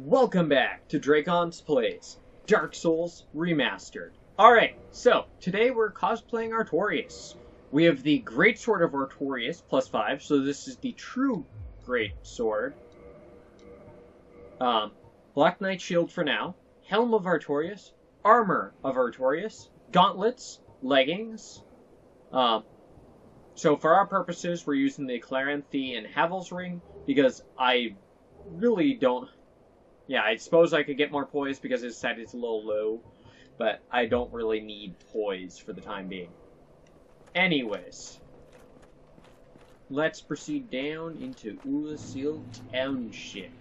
Welcome back to Dracon's Plays Dark Souls Remastered. Alright, so today we're cosplaying Artorias. We have the Great Sword of Artorias, +5, so this is the true Great Sword. Black Knight Shield for now, Helm of Artorias, Armor of Artorias, Gauntlets, Leggings. So for our purposes, we're using the Claranthe and Havel's Ring, because I really don't... Yeah, I suppose I could get more poise because his set is a little low, but I don't really need poise for the time being. Anyways, let's proceed down into Oolacile Township.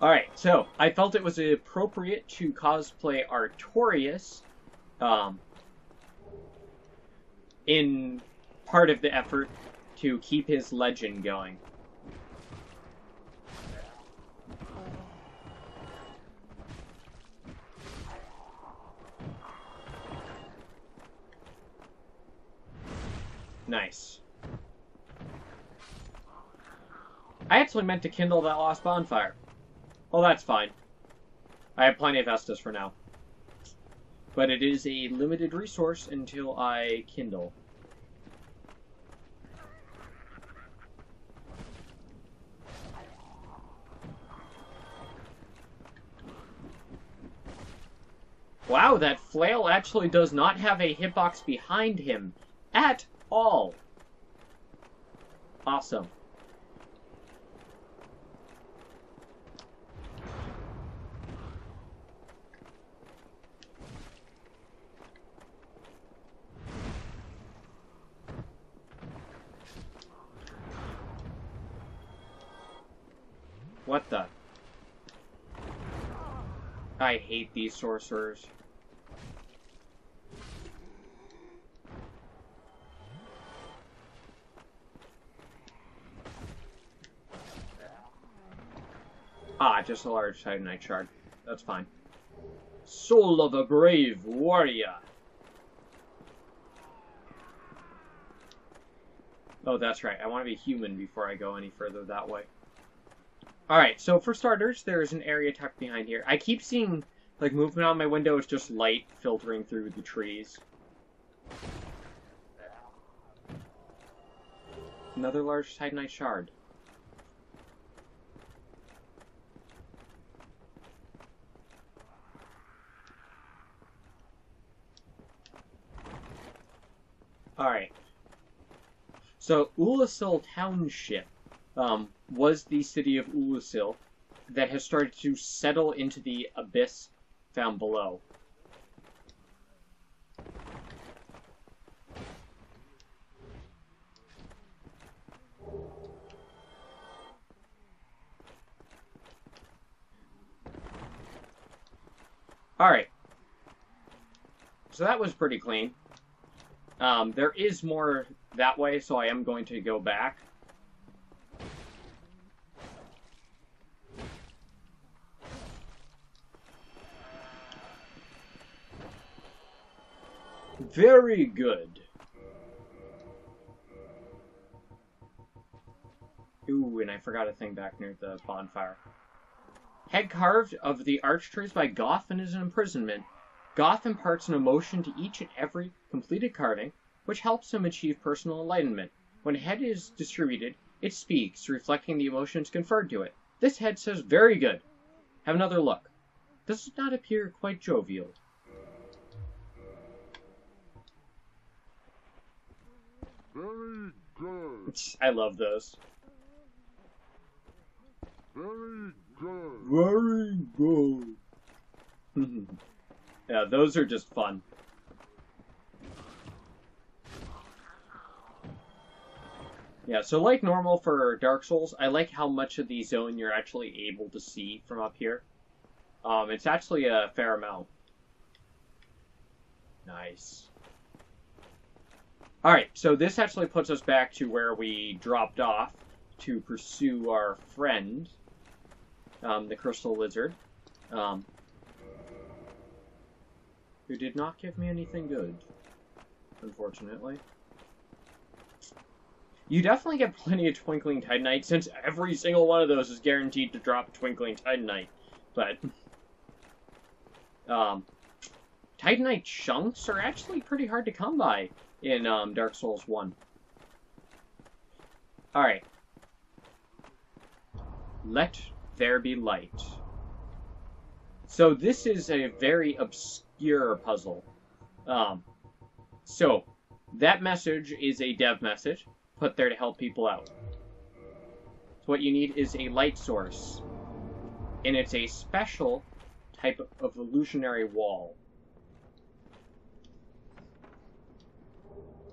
Alright, so I felt it was appropriate to cosplay Artorias in part of the effort to keep his legend going. Nice. I actually meant to kindle that lost bonfire. Well, that's fine. I have plenty of Estus for now. But it is a limited resource until I kindle. Wow, that flail actually does not have a hitbox behind him at all. Awesome. What the? I hate these sorcerers. Ah, just a large Titanite shard. That's fine. Soul of a brave warrior. Oh, that's right. I want to be human before I go any further that way. Alright, so for starters, there is an area tucked behind here. I keep seeing, like, movement on my window is just light filtering through the trees. Another large Titanite shard. Alright. So, Oolacile Township was the city of Oolacile that has started to settle into the abyss found below. Alright. So that was pretty clean. There is more that way, so I am going to go back. Very good. Ooh, and I forgot a thing back near the bonfire. Head carved of the archtrees by Goth in his imprisonment. Goth imparts an emotion to each and every completed carving, which helps him achieve personal enlightenment. When a head is distributed, it speaks, reflecting the emotions conferred to it. This head says, "Very good." Have another look. Does not appear quite jovial. Very good. I love those. Very good. Very good. Yeah, those are just fun. Yeah, so like normal for Dark Souls, I like how much of the zone you're actually able to see from up here. It's actually a fair amount. Nice. Alright, so this actually puts us back to where we dropped off to pursue our friend, the Crystal Lizard, who did not give me anything good, unfortunately. You definitely get plenty of Twinkling Titanite, since every single one of those is guaranteed to drop Twinkling Titanite. But, Titanite chunks are actually pretty hard to come by in Dark Souls 1. Alright. Let there be light. So this is a very obscure puzzle. So, that message is a dev message put there to help people out. So what you need is a light source. And it's a special type of illusionary wall.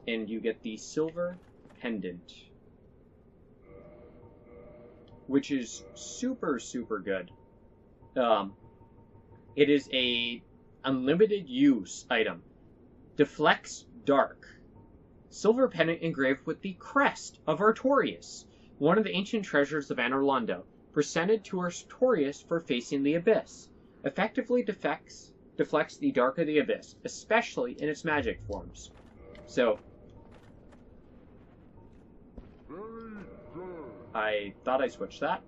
And you get the silver pendant, which is super, super good. It is a unlimited use item. Deflects dark. Silver pendant engraved with the crest of Artorias, one of the ancient treasures of Anor Londo, presented to Artorias for facing the abyss. Effectively deflects the dark of the abyss, especially in its magic forms. So, Very good. I thought I switched that.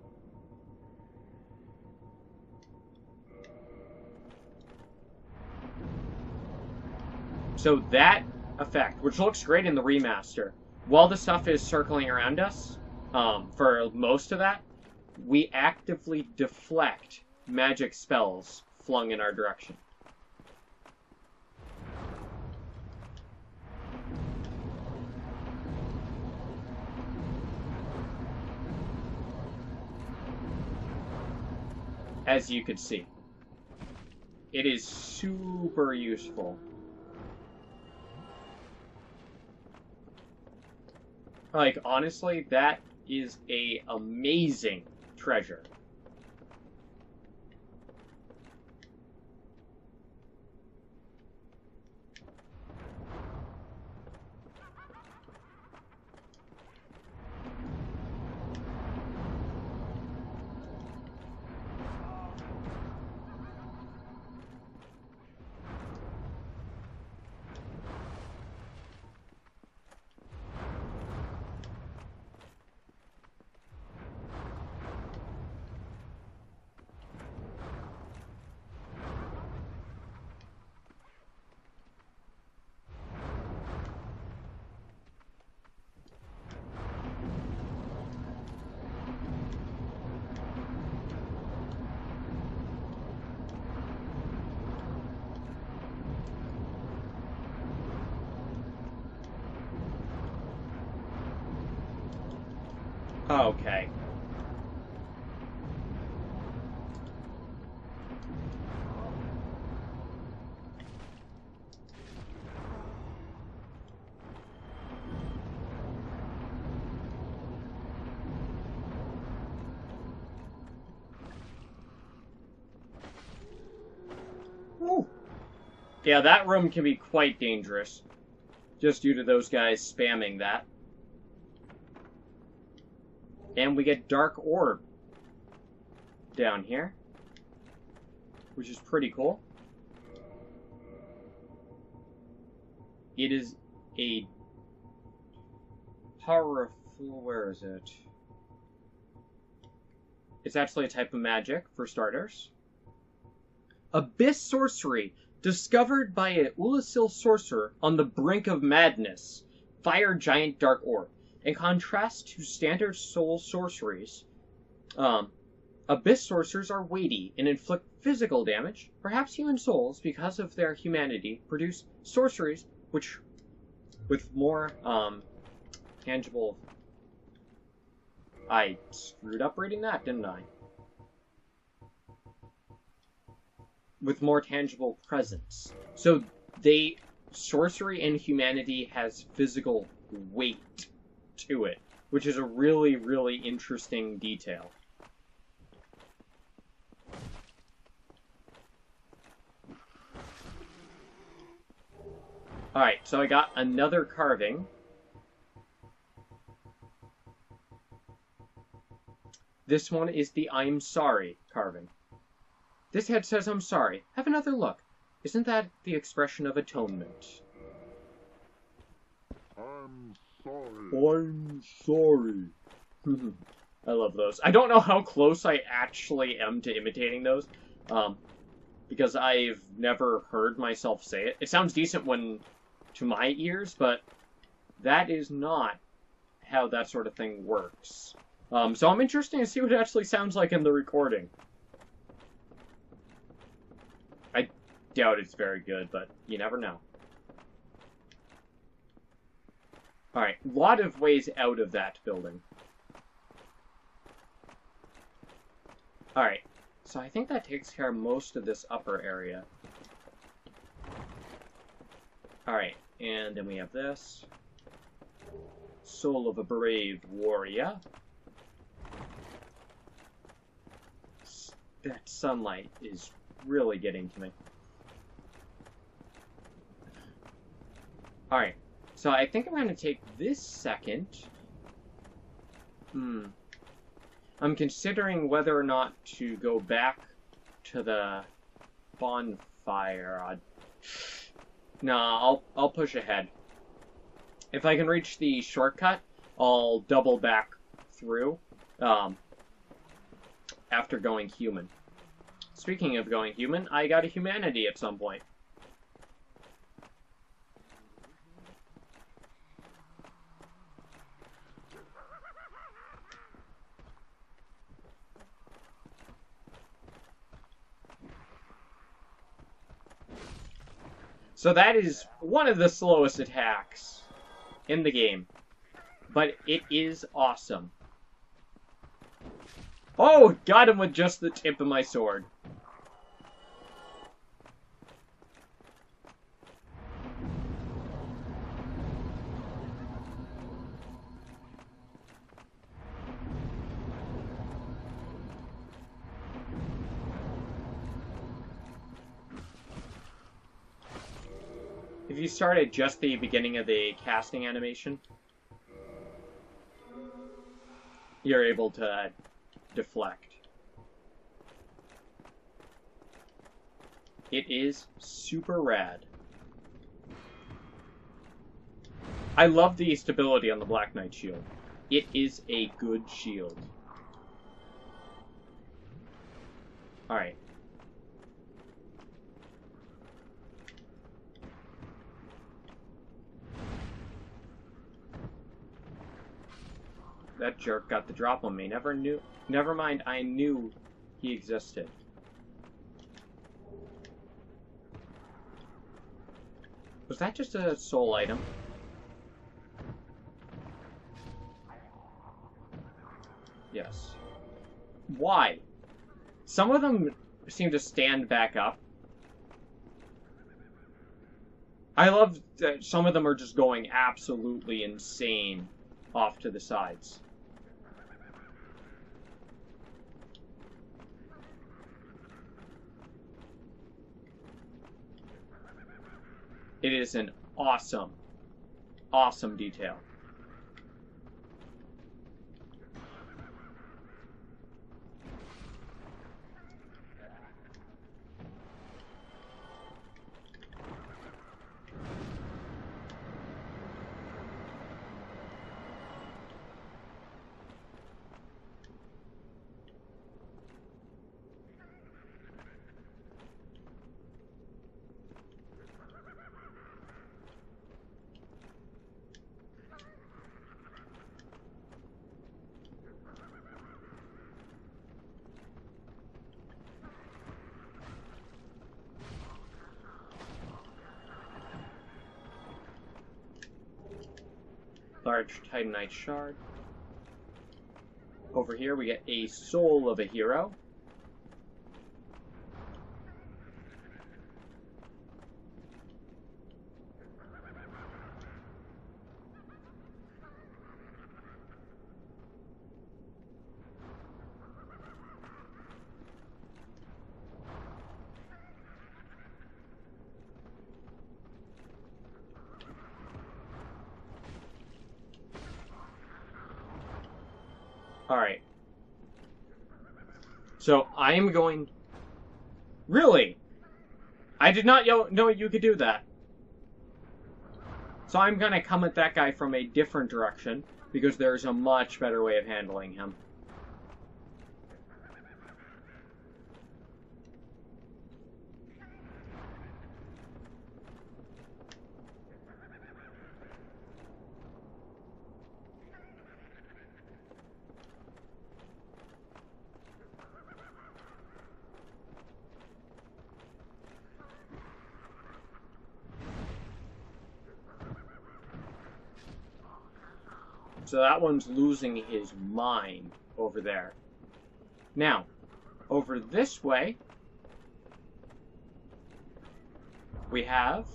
So that effect, which looks great in the remaster, while the stuff is circling around us, for most of that, we actively deflect magic spells flung in our direction. As you could see. It is super useful. Like, honestly, that is a amazing treasure. Okay. Woo. Yeah, that room can be quite dangerous, just due to those guys spamming that. And we get Dark Orb down here, which is pretty cool. It is a powerful... where is it? It's actually a type of magic, for starters. Abyss Sorcery, discovered by an Oolacile sorcerer on the brink of madness. Fire Giant Dark Orb. In contrast to standard soul sorceries, Abyss sorcerers are weighty and inflict physical damage. Perhaps human souls, because of their humanity, produce sorceries which, with more tangible... I screwed up reading that, didn't I? With more tangible presence. So sorcery and humanity has physical weight to it, which is a really, really interesting detail. Alright, so I got another carving. This one is the I'm sorry carving. This head says I'm sorry. Have another look. Isn't that the expression of atonement? I'm sorry. I'm sorry. I love those. I don't know how close I actually am to imitating those, because I've never heard myself say it. It sounds decent to my ears, but that is not how that sort of thing works. So I'm interested to see what it actually sounds like in the recording. I doubt it's very good, but you never know. Alright, a lot of ways out of that building. Alright, so I think that takes care of most of this upper area. Alright, and then we have this. Soul of a Brave Warrior. That sunlight is really getting to me. Alright, so I think I'm going to take this second. I'm considering whether or not to go back to the bonfire. Nah, I'll push ahead. If I can reach the shortcut, I'll double back through after going human. Speaking of going human, I got a humanity at some point. So that is one of the slowest attacks in the game, but it is awesome. Oh, got him with just the tip of my sword. If you start at just the beginning of the casting animation, you're able to deflect. It is super rad. I love the stability on the Black Knight shield. It is a good shield. Alright. That jerk got the drop on me. Never mind, I knew he existed. Was that just a soul item? Yes. Why? Some of them seem to stand back up. I love that some of them are just going absolutely insane off to the sides. It is an awesome, awesome detail. Large Titanite shard. Over here we get a soul of a hero. Alright. So, I am going... Really? I did not know you could do that. So I'm going to come at that guy from a different direction, because there's a much better way of handling him. So that one's losing his mind over there. Now, over this way, we have...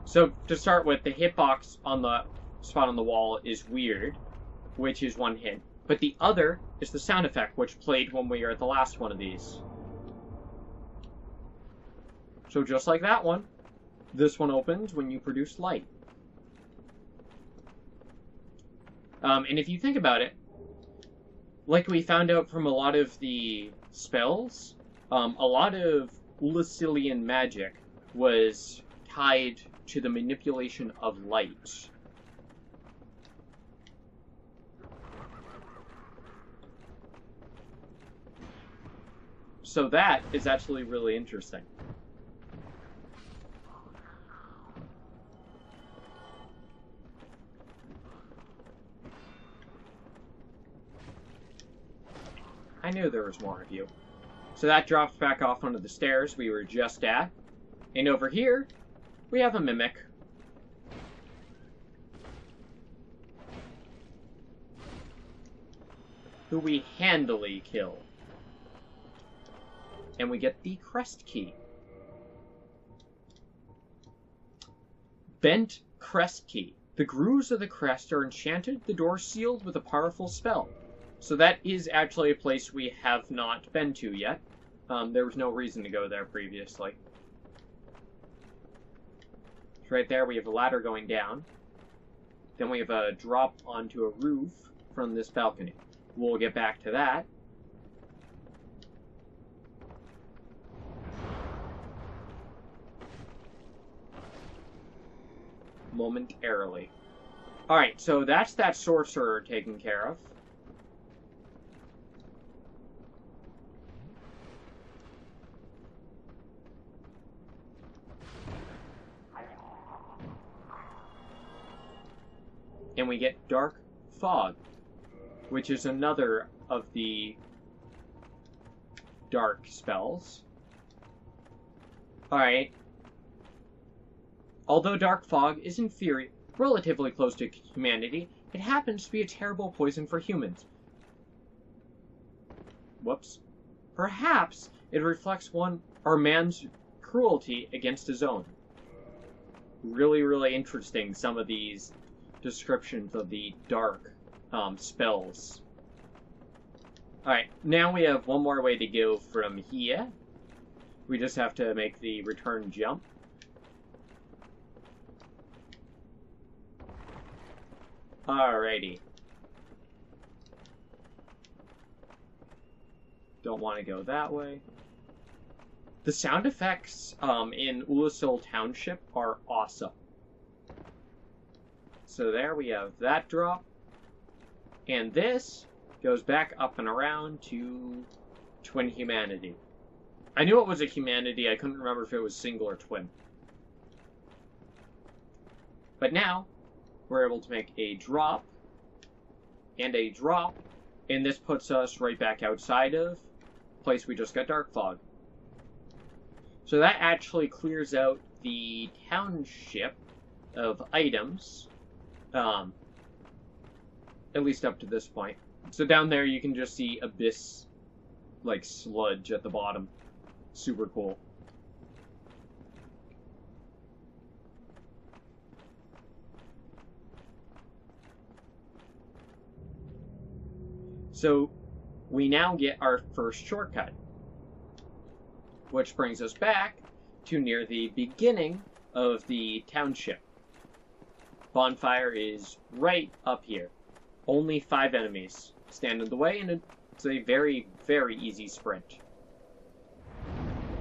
So, to start with, the hitbox on the spot on the wall is weird, which is one hit. But the other is the sound effect, which played when we were at the last one of these. So just like that one, this one opens when you produce light. And if you think about it, like we found out from a lot of the spells, a lot of Oolacilian magic was tied to the manipulation of light. So that is actually really interesting. I knew there was more of you. So that drops back off onto the stairs we were just at. And over here, we have a mimic. Who we handily kill. And we get the crest key. Bent crest key. The grooves of the crest are enchanted, the door sealed with a powerful spell. So that is actually a place we have not been to yet. There was no reason to go there previously. So right there we have a ladder going down. Then we have a drop onto a roof from this balcony. We'll get back to that. Momentarily. Alright, so that's that sorcerer taken care of. And we get Dark Fog, which is another of the dark spells. Alright. Although Dark Fog is inferior, relatively close to humanity, it happens to be a terrible poison for humans. Whoops. Perhaps it reflects man's cruelty against his own. Really, really interesting, some of these descriptions of the dark spells. Alright, now we have one more way to go from here. We just have to make the return jump. Alrighty. Don't want to go that way. The sound effects in Oolacile Township are awesome. So there we have that drop. And this goes back up and around to Twin Humanity. I knew it was a humanity, I couldn't remember if it was single or twin. But now, we're able to make a drop, and a drop, and this puts us right back outside of the place we just got Dark Fog. So that actually clears out the township of items, at least up to this point. So down there you can just see abyss, like sludge at the bottom. Super cool. So we now get our first shortcut, which brings us back to near the beginning of the township. Bonfire is right up here. Only 5 enemies stand in the way, and it's a very, very easy sprint.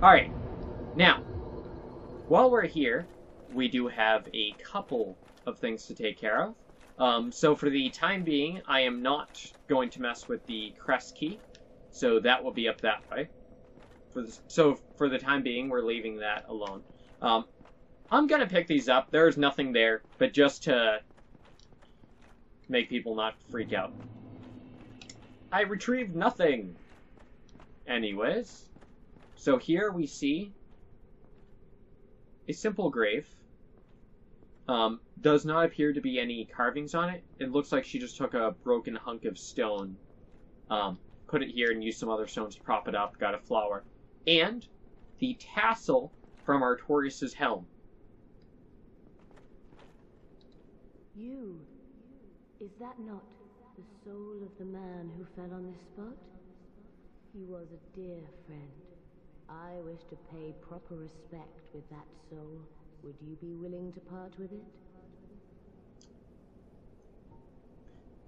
Alright, now, while we're here, we do have a couple of things to take care of. So for the time being, I am not going to mess with the crest key, so that will be up that way. So for the time being, we're leaving that alone. I'm gonna pick these up. There's nothing there, but just to make people not freak out. I retrieved nothing! Anyways, so here we see a simple grave. Does not appear to be any carvings on it. It looks like she just took a broken hunk of stone, put it here and used some other stones to prop it up, got a flower. And the tassel from Artorias' helm. You, is that not the soul of the man who fell on this spot? He was a dear friend. I wish to pay proper respect with that soul. Would you be willing to part with it?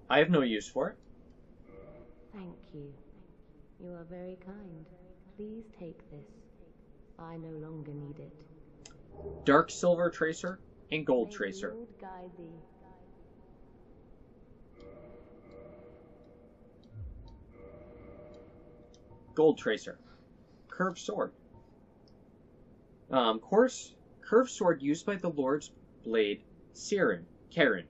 I have no use for it. Thank you. You are very kind. Please take this. I no longer need it. Dark Silver Tracer and Gold Tracer. May the Lord guide thee. Gold Tracer. Curved Sword. Curved Sword used by the Lord's Blade, Karen.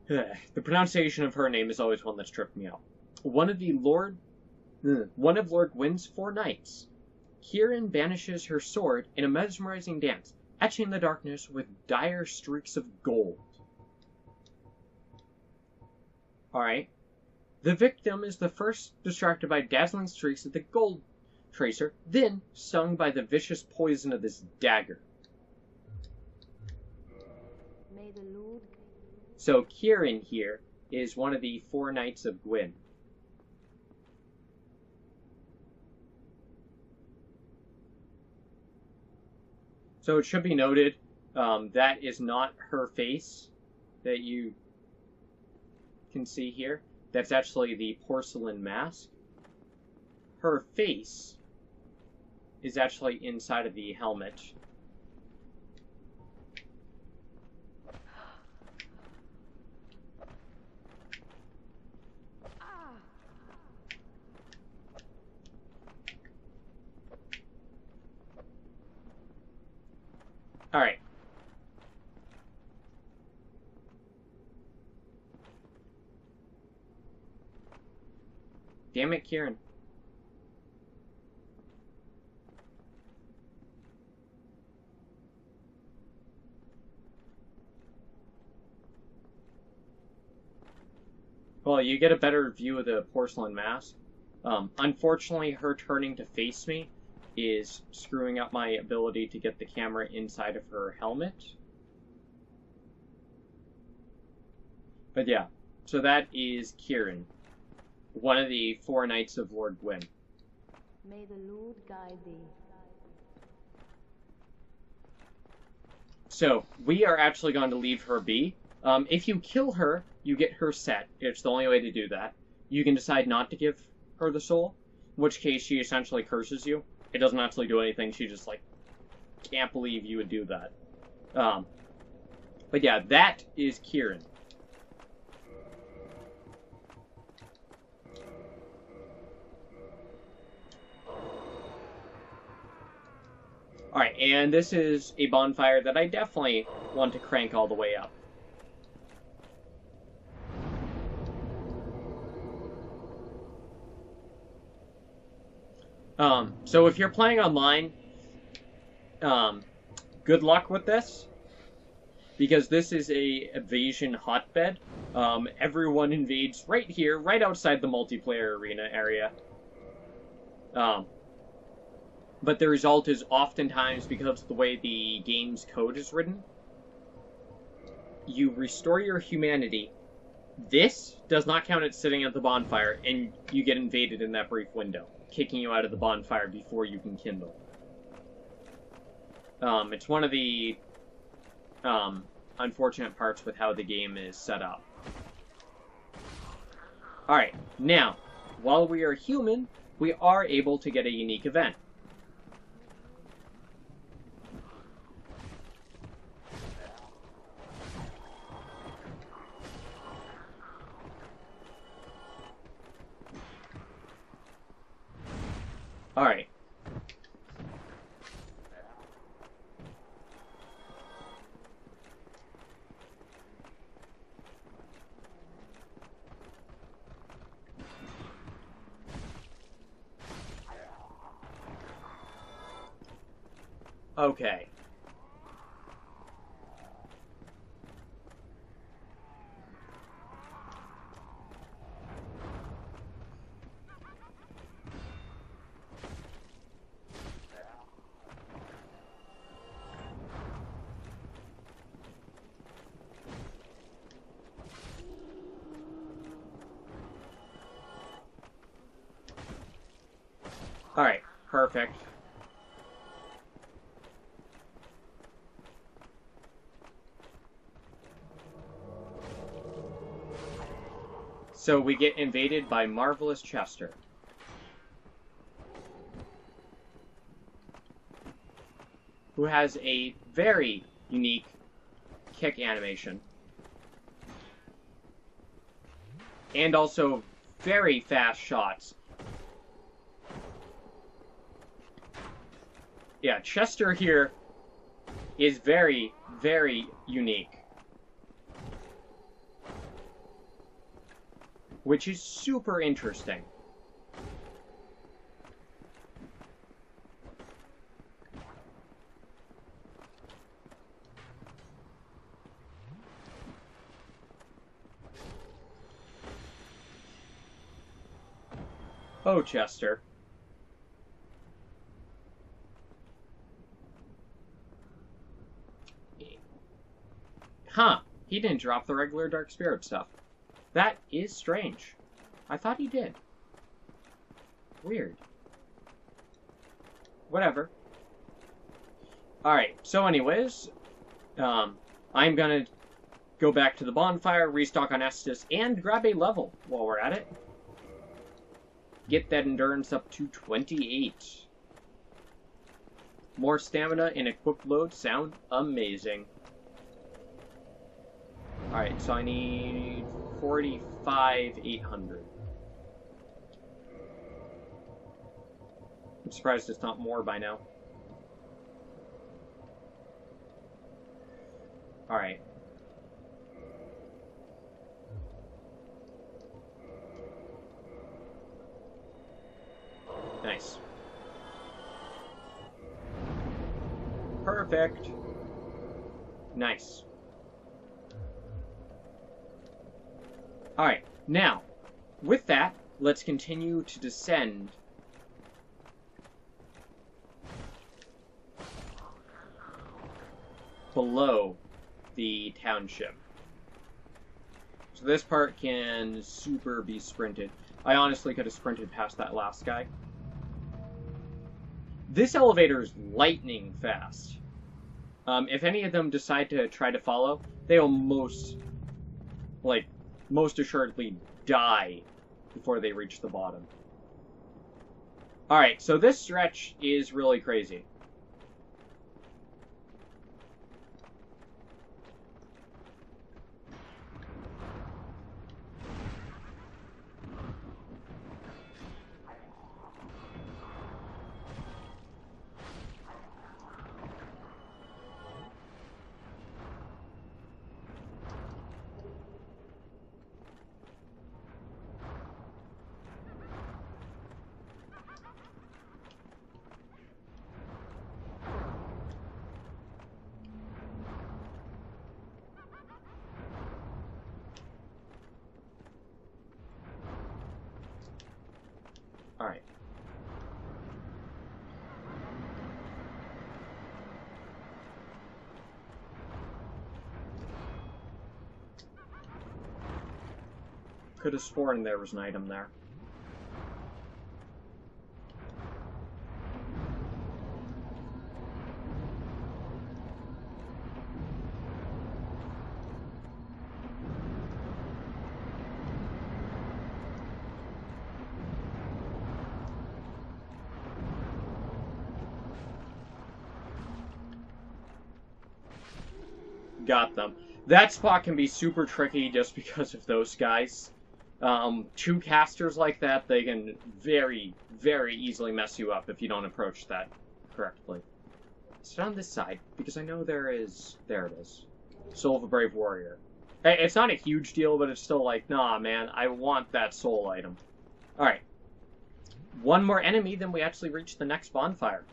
The pronunciation of her name is always one that's tripped me out. One of Lord Gwyn's 4 knights. Kieran banishes her sword in a mesmerizing dance, etching the darkness with dire streaks of gold. Alright. The victim is the first distracted by dazzling streaks of the Gold Tracer, then stung by the vicious poison of this dagger. May the Lord... So Kieran here is one of the 4 knights of Gwyn. So it should be noted, that is not her face that you can see here. That's actually the porcelain mask. Her face is actually inside of the helmet. Alright. Damn it, Kieran. Well, you get a better view of the porcelain mask. Unfortunately, her turning to face me is screwing up my ability to get the camera inside of her helmet. But yeah, so that is Kieran, one of the 4 knights of Lord Gwyn. May the Lord guide thee. So, we are actually going to leave her be. If you kill her, you get her set. It's the only way to do that. You can decide not to give her the soul, in which case she essentially curses you. It doesn't actually do anything, she just, like, can't believe you would do that. But yeah, that is Kieran. Alright, and this is a bonfire that I definitely want to crank all the way up. So if you're playing online, good luck with this, because this is a invasion hotbed. Everyone invades right here, right outside the multiplayer arena area. But the result is oftentimes, because of the way the game's code is written, you restore your humanity. This does not count as sitting at the bonfire, and you get invaded in that brief window, kicking you out of the bonfire before you can kindle. It's one of the unfortunate parts with how the game is set up. Alright, now, while we are human, we are able to get a unique event. Alright. Okay. Alright, perfect. So we get invaded by Marvelous Chester. Who has a very unique kick animation. And also very fast shots. Yeah, Chester here is very, very unique. Which is super interesting. Oh, Chester. Huh. He didn't drop the regular Dark Spirit stuff. That is strange. I thought he did. Weird. Whatever. Alright, so anyways, I'm gonna go back to the bonfire, restock on Estus, and grab a level while we're at it. Get that endurance up to 28. More stamina and equip load sound amazing. Alright, so I need 45,800. I'm surprised it's not more by now. Alright. Nice. Perfect. Nice. Alright, now, with that, let's continue to descend below the township. So this part can super be sprinted. I honestly could have sprinted past that last guy. This elevator is lightning fast. If any of them decide to try to follow, they'll most assuredly die before they reach the bottom. Alright, so this stretch is really crazy. Alright. Could have sworn there was an item there. Got them. That spot can be super tricky just because of those guys. Two casters like that, they can very, very easily mess you up if you don't approach that correctly. Is it on this side? Because I know there is... There it is. Soul of a Brave Warrior. It's not a huge deal, but it's still like, nah, man, I want that soul item. Alright. One more enemy, then we actually reach the next bonfire.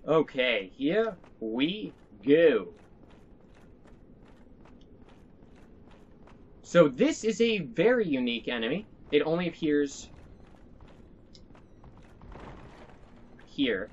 Okay, here we go. So this is a very unique enemy. It only appears here.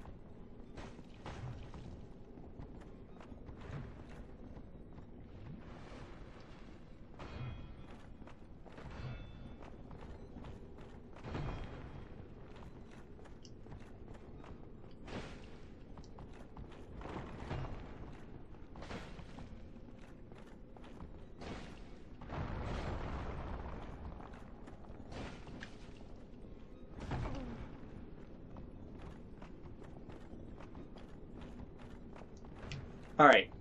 Alright.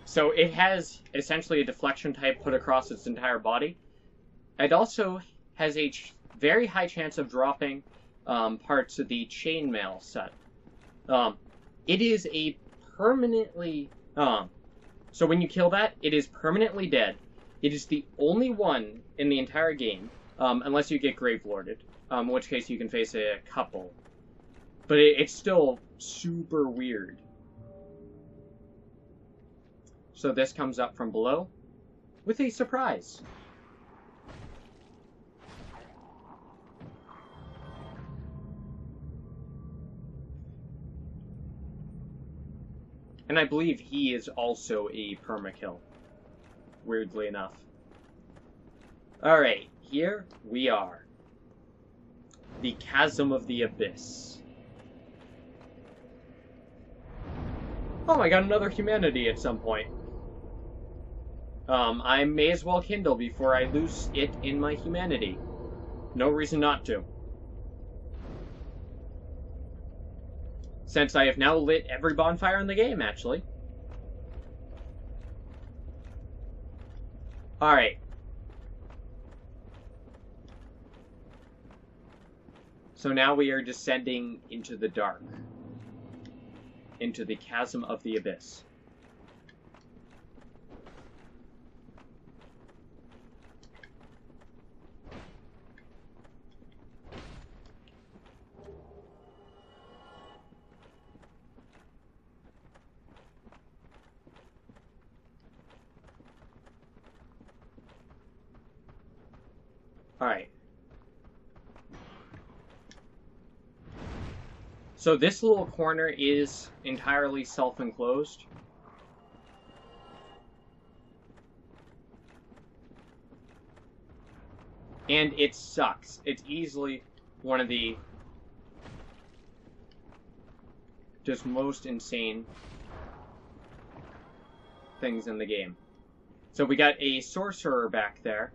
So it has essentially a deflection type put across its entire body. It also has a very high chance of dropping parts of the chainmail set. It is a permanently... so when you kill that, it is permanently dead. It is the only one in the entire game, unless you get Gravelorded, in which case you can face a couple. But it's still super weird. So this comes up from below with a surprise. And I believe he is also a permakill. Weirdly enough. Alright, here we are. The Chasm of the Abyss. Oh, I got another humanity at some point. I may as well kindle before I lose it in my humanity. No reason not to. Since I have now lit every bonfire in the game, actually. Alright. So now we are descending into the dark. Into the Chasm of the Abyss. Alright. So this little corner is entirely self-enclosed. And it sucks. It's easily one of the just most insane things in the game. So we got a sorcerer back there.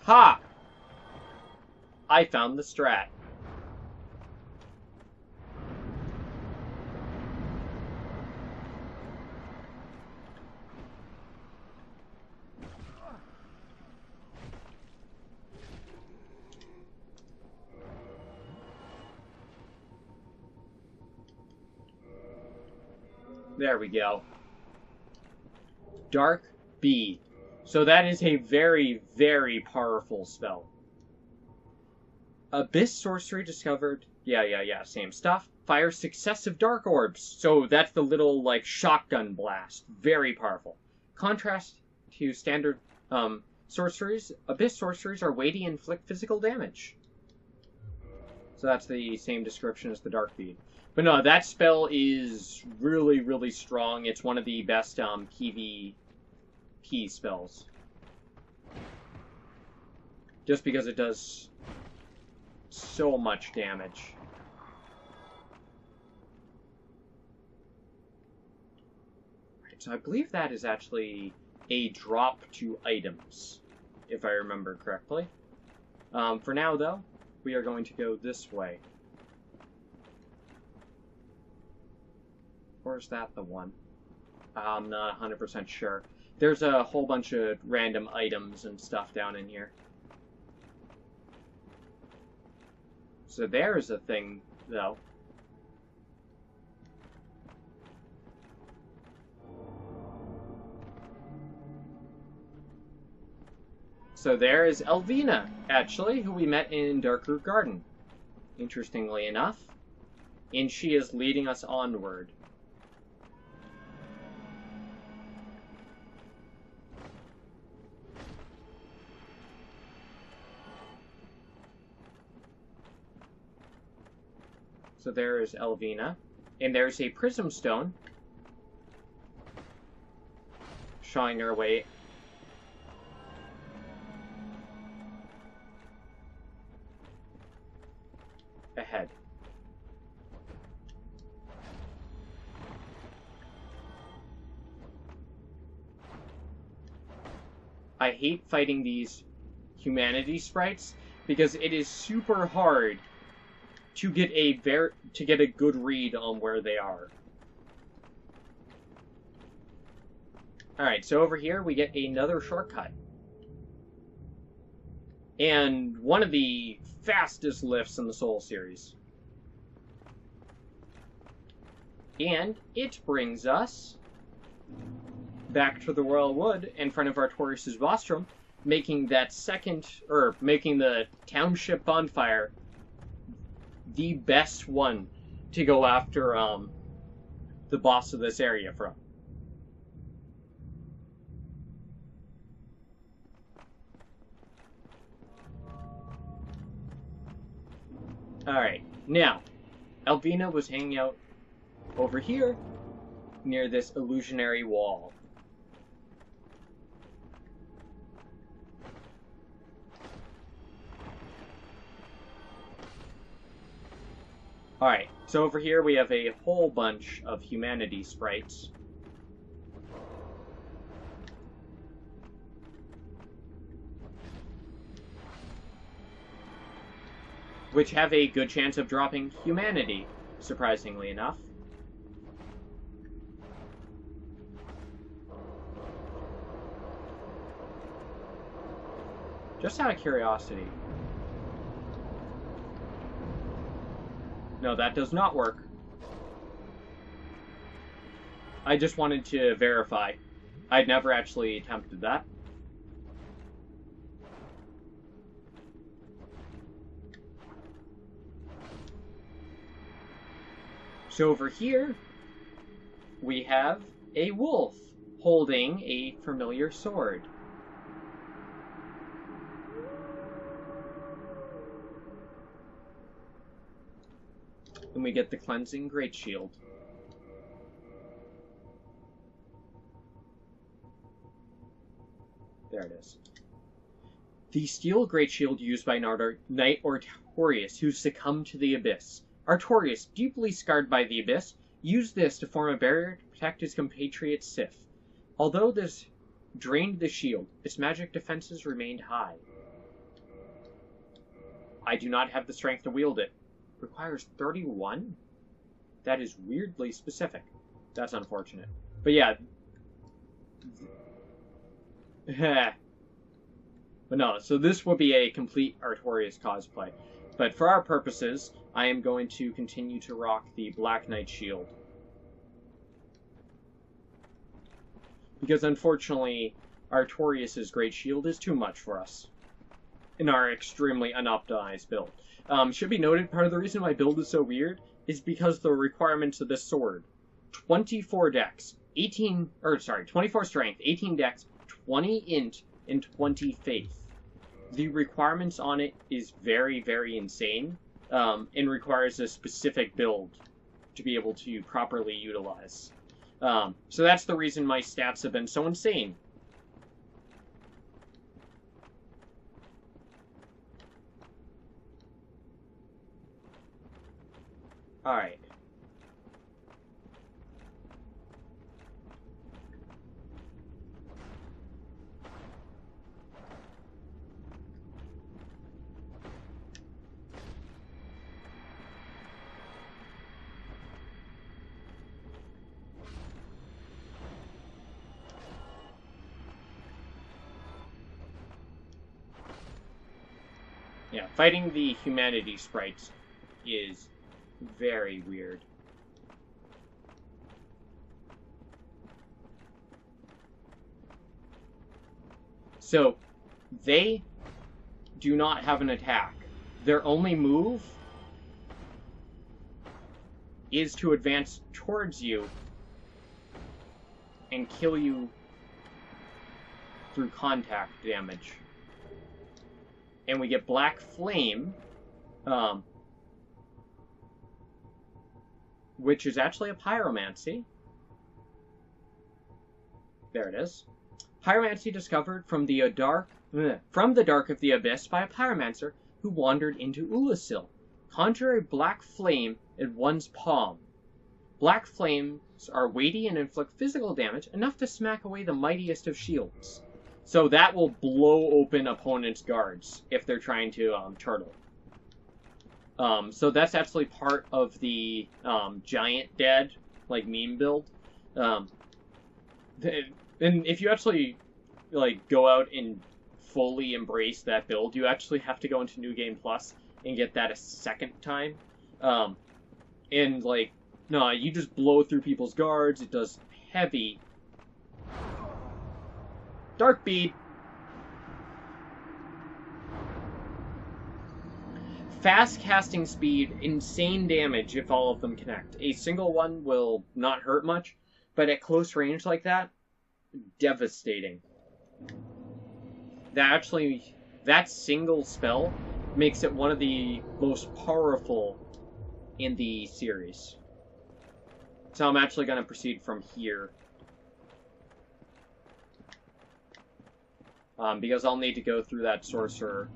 Ha! I found the strat. There we go. Dark Bead. So that is a very, very powerful spell. Abyss sorcery discovered. Yeah, same stuff. Fires successive dark orbs. So that's the little, like, shotgun blast. Very powerful. Contrast to standard sorceries, Abyss sorceries are weighty and inflict physical damage. So that's the same description as the Dark Bead. But no, that spell is really, really strong. It's one of the best PvP spells. just because it does so much damage. Right, so I believe that is actually a drop to items, if I remember correctly. For now, though, we are going to go this way. Or is that the one? I'm not 100% sure. There's a whole bunch of random items and stuff down in here. So there's a thing, though. So there is Elvina, actually, who we met in Darkroot Garden, interestingly enough. And she is leading us onward. So there is Elvina. And there's a prism stone showing our way ahead. I hate fighting these humanity sprites because it is super hard to get a good read on where they are. Alright, so over here we get another shortcut. And one of the fastest lifts in the Soul series. And it brings us back to the Royal Wood in front of Artorias' Vostrum, making the township bonfire the best one to go after the boss of this area from. Alright, now, Elvina was hanging out over here near this illusionary wall. Alright, so over here we have a whole bunch of humanity sprites. Which have a good chance of dropping humanity, surprisingly enough. Just out of curiosity. No, that does not work. I just wanted to verify. I'd never actually attempted that. So over here, we have a wolf holding a familiar sword. And we get the Cleansing Great Shield. There it is. The steel Great Shield used by Knight Artorias, who succumbed to the Abyss. Artorias, deeply scarred by the Abyss, used this to form a barrier to protect his compatriot Sif. Although this drained the shield, its magic defenses remained high. I do not have the strength to wield it. Requires 31? That is weirdly specific. That's unfortunate. But yeah. But no, so this will be a complete Artorias cosplay. But for our purposes, I am going to continue to rock the Black Knight shield. Because unfortunately, Artorias' Great Shield is too much for us in our extremely unoptimized build. Should be noted, part of the reason my build is so weird is because the requirements of this sword. 24 dex, 24 strength, 18 dex, 20 int, and 20 faith. The requirements on it is very, very insane, and requires a specific build to be able to properly utilize. So that's the reason my stats have been so insane. Alright. Yeah, fighting the humanity sprites is very weird. So, they do not have an attack. Their only move is to advance towards you and kill you through contact damage. And we get Black Flame, which is actually a pyromancy. There it is. Pyromancy discovered from the dark of the abyss by a pyromancer who wandered into Oolacile. Conjure a black flame in one's palm. Black flames are weighty and inflict physical damage, enough to smack away the mightiest of shields. So that will blow open opponents' guards if they're trying to turtle. So that's actually part of the giant dad, like, meme build. And if you actually, like, go out and fully embrace that build, you actually have to go into New Game Plus and get that a second time. And, like, no, you just blow through people's guards. It does heavy Dark Bead. Fast casting speed, insane damage if all of them connect. A single one will not hurt much, but at close range like that, devastating. That single spell makes it one of the most powerful in the series. So I'm actually going to proceed from here. Because I'll need to go through that sorcerer,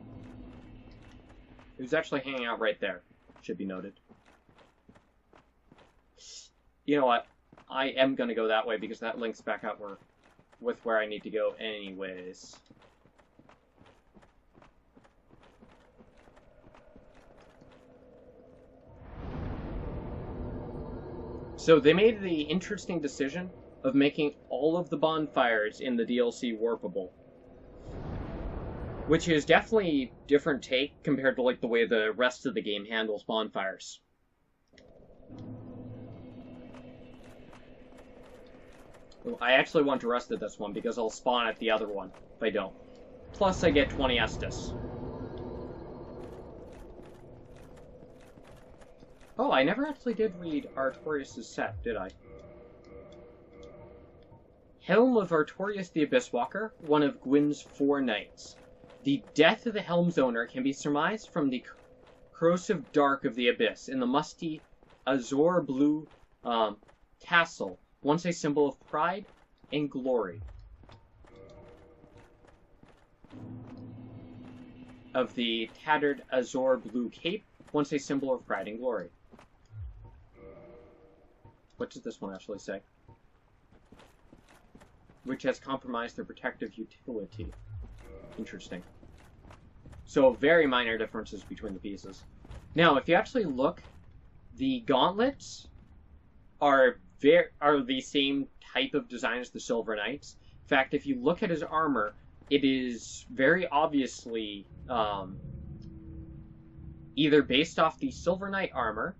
who's actually hanging out right there. Should be noted. You know what? I am going to go that way because that links back out with where I need to go anyways. So they made the interesting decision of making all of the bonfires in the DLC warpable. Which is definitely a different take compared to, like, the way the rest of the game handles bonfires. I actually want to rest at this one because I'll spawn at the other one if I don't. Plus I get 20 Estus. Oh, I never actually did read Artorias' set, did I? Helm of Artorias the Abysswalker, one of Gwyn's 4 knights. The death of the helm's owner can be surmised from the corrosive dark of the abyss in the musty azure blue tassel, once a symbol of pride and glory. Of the tattered azure blue cape, once a symbol of pride and glory. What does this one actually say? Which has compromised their protective utility. Interesting. So, very minor differences between the pieces. Now, if you actually look, the gauntlets are the same type of design as the Silver Knights. In fact, if you look at his armor, it is very obviously either based off the Silver Knight armor,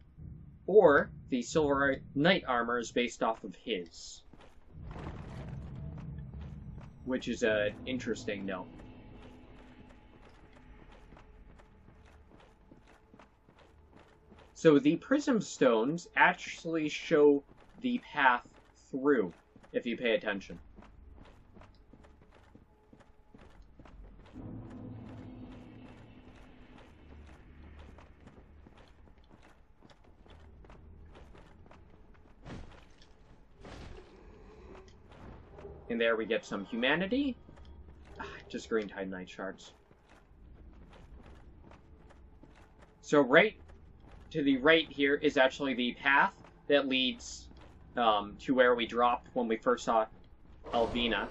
or the Silver Knight armor is based off of his. Which is an interesting note. So the prism stones actually show the path through, if you pay attention. And there we get some humanity. Just green Titanite shards. So right to the right here is actually the path that leads to where we dropped when we first saw Elvina.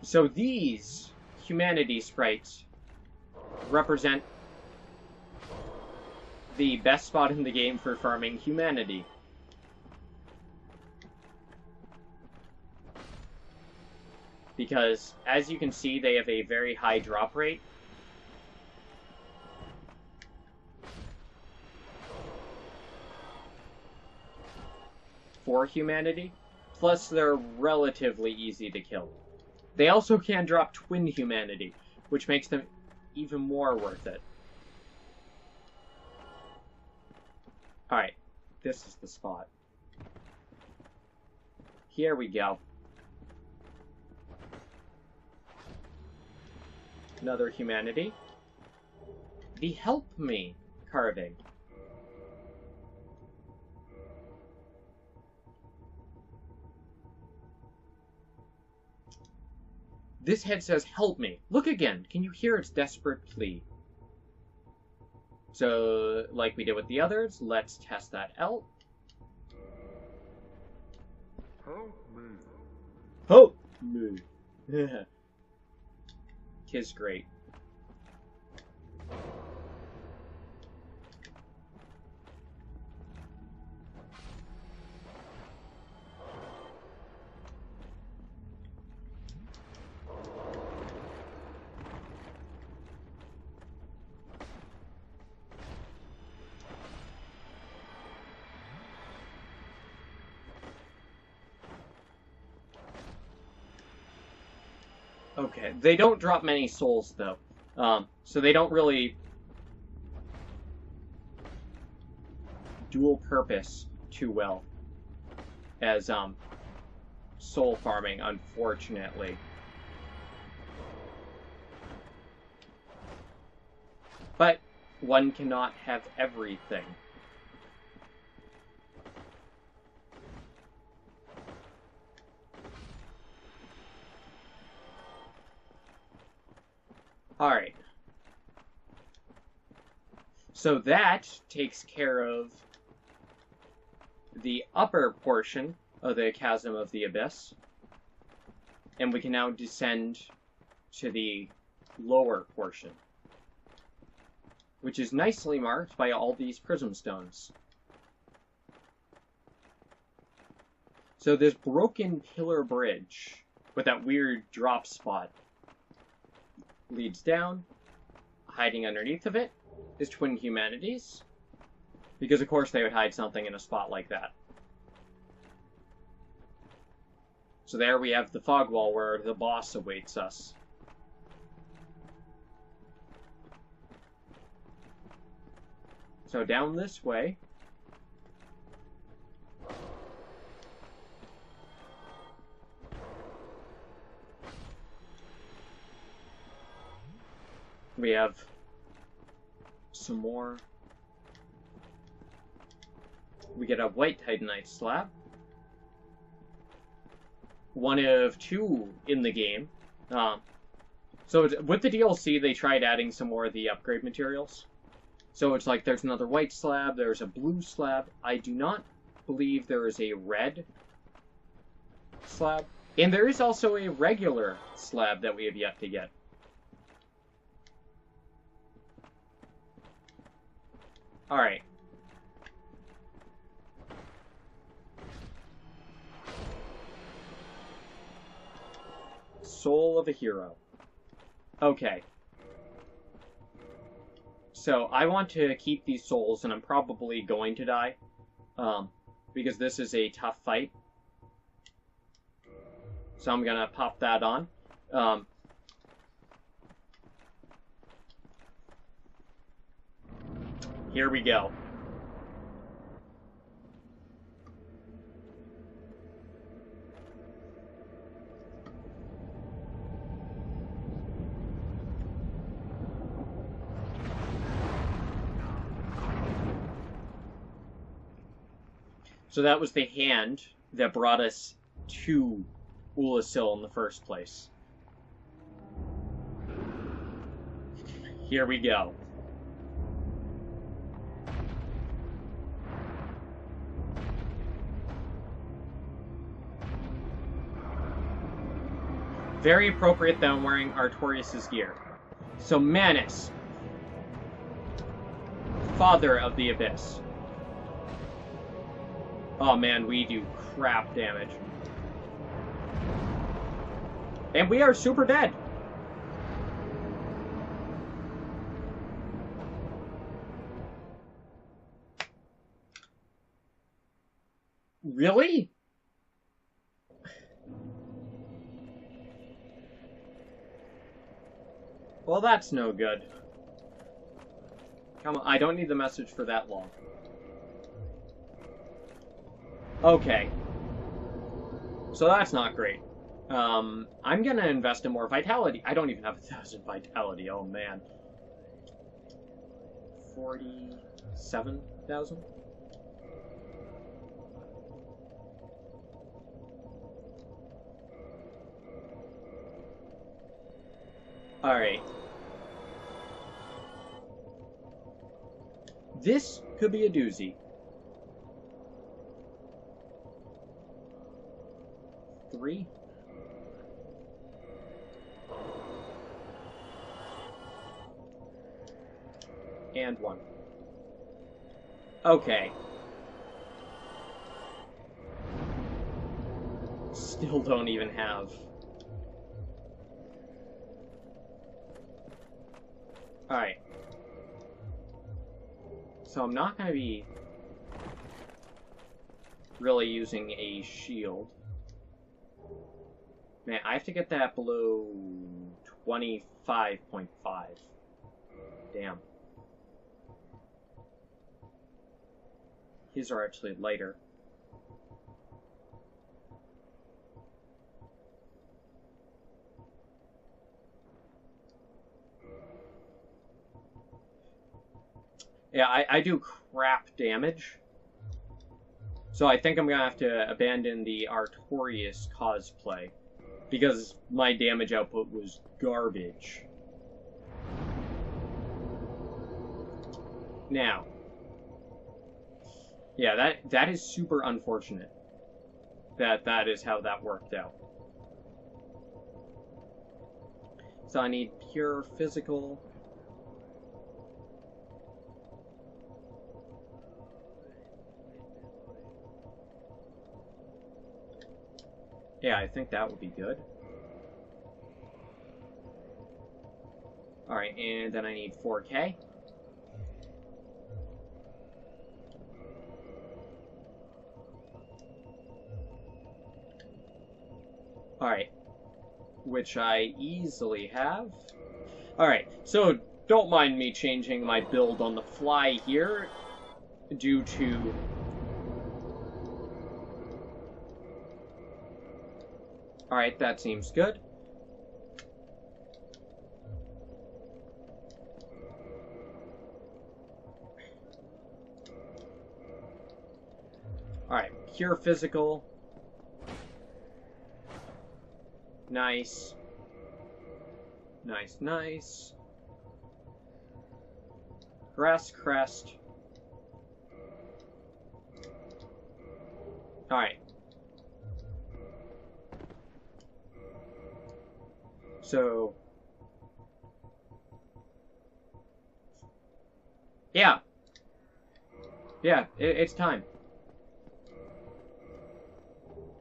So these humanity sprites represent the best spot in the game for farming humanity. Because, as you can see, they have a very high drop rate. For humanity. Plus, they're relatively easy to kill. They also can drop twin humanity, which makes them even more worth it. Alright, this is the spot. Here we go. Another humanity. The Help Me carving. This head says, "Help me." Look again. Can you hear its desperate plea? So, like we did with the others, let's test that out. Help me. Help me. Tis great. Okay, they don't drop many souls, though. So they don't really dual purpose too well as, soul farming, unfortunately. But one cannot have everything. Alright. So that takes care of the upper portion of the Chasm of the Abyss. And we can now descend to the lower portion, which is nicely marked by all these prism stones. So this broken pillar bridge with that weird drop spot leads down. Hiding underneath of it is twin humanities, because of course they would hide something in a spot like that. So there we have the fog wall where the boss awaits us. So down this way. We have some more. We get a white titanite slab. One of two in the game. So with the DLC, they tried adding some more of the upgrade materials. So it's like there's another white slab, there's a blue slab. I do not believe there is a red slab. And there is also a regular slab that we have yet to get. Alright. Soul of a hero. Okay. So, I want to keep these souls, and I'm probably going to die. Because this is a tough fight. So I'm gonna pop that on. Here we go. So that was the hand that brought us to Oolacile in the first place. Here we go. Very appropriate that I'm wearing Artorias' gear. So Manus, Father of the Abyss. Oh man, we do crap damage. And we are super dead. Really? Well, that's no good. Come on, I don't need the message for that long. Okay. So that's not great. I'm gonna invest in more vitality. I don't even have 1,000 vitality, oh man. 47,000? Alright. This could be a doozy. 3. And 1. Okay. Still don't even have. Alright. So I'm not going to be really using a shield. Man, I have to get that below 25.5. Damn. His are actually lighter. Yeah, I do crap damage. So I think I'm gonna have to abandon the Artorias cosplay. Because my damage output was garbage. Now. Yeah, that is super unfortunate. That is how that worked out. So I need pure physical. Yeah, I think that would be good. Alright, and then I need 4K. Alright. Which I easily have. Alright, so don't mind me changing my build on the fly here due to... Alright, that seems good. Alright, pure physical. Nice. Nice, nice. Grass crest. Alright. So... Yeah. Yeah, it's time.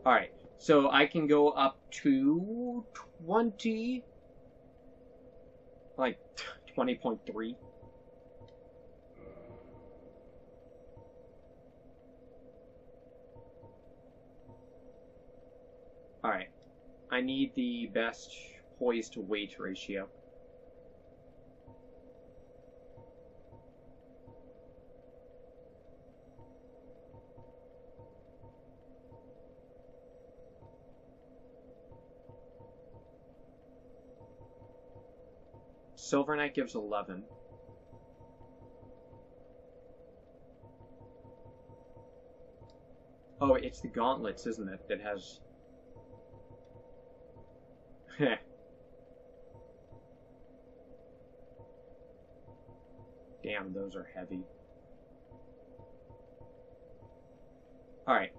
Alright, so I can go up to 20... Like, 20.3. Alright. I need the best poise to weight ratio. Silver Knight gives 11. Oh, it's the gauntlets, isn't it, that has... Heh. Damn, those are heavy. Alright.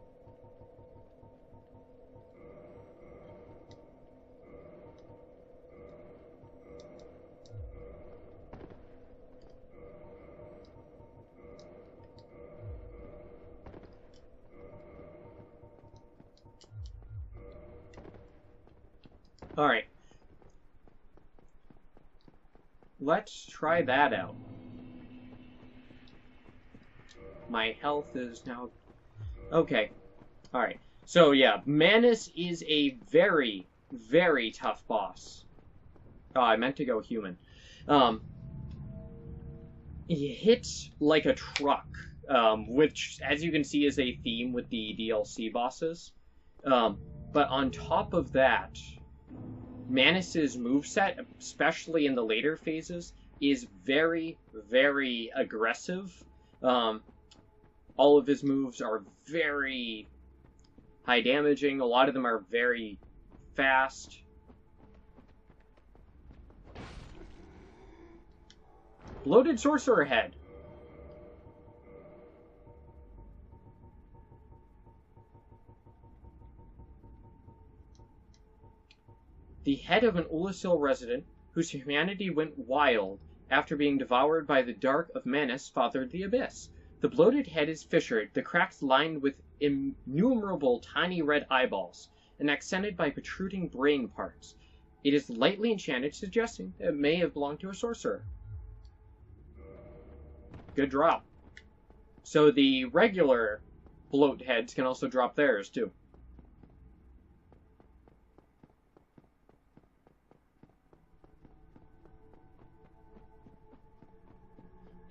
Alright. Let's try that out. My health is now... Okay. Alright. So, yeah. Manus is a very, very tough boss. Oh, I meant to go human. He hits like a truck, which, as you can see, is a theme with the DLC bosses. But on top of that, Manus's moveset, especially in the later phases, is very, very aggressive. All of his moves are very high damaging. A lot of them are very fast. Bloated Sorcerer Head. The head of an Oolacile resident whose humanity went wild after being devoured by the dark of Manus fathered the abyss. The bloated head is fissured, the cracks lined with innumerable tiny red eyeballs, and accented by protruding brain parts. It is lightly enchanted, suggesting that it may have belonged to a sorcerer. Good drop. So the regular bloat heads can also drop theirs, too.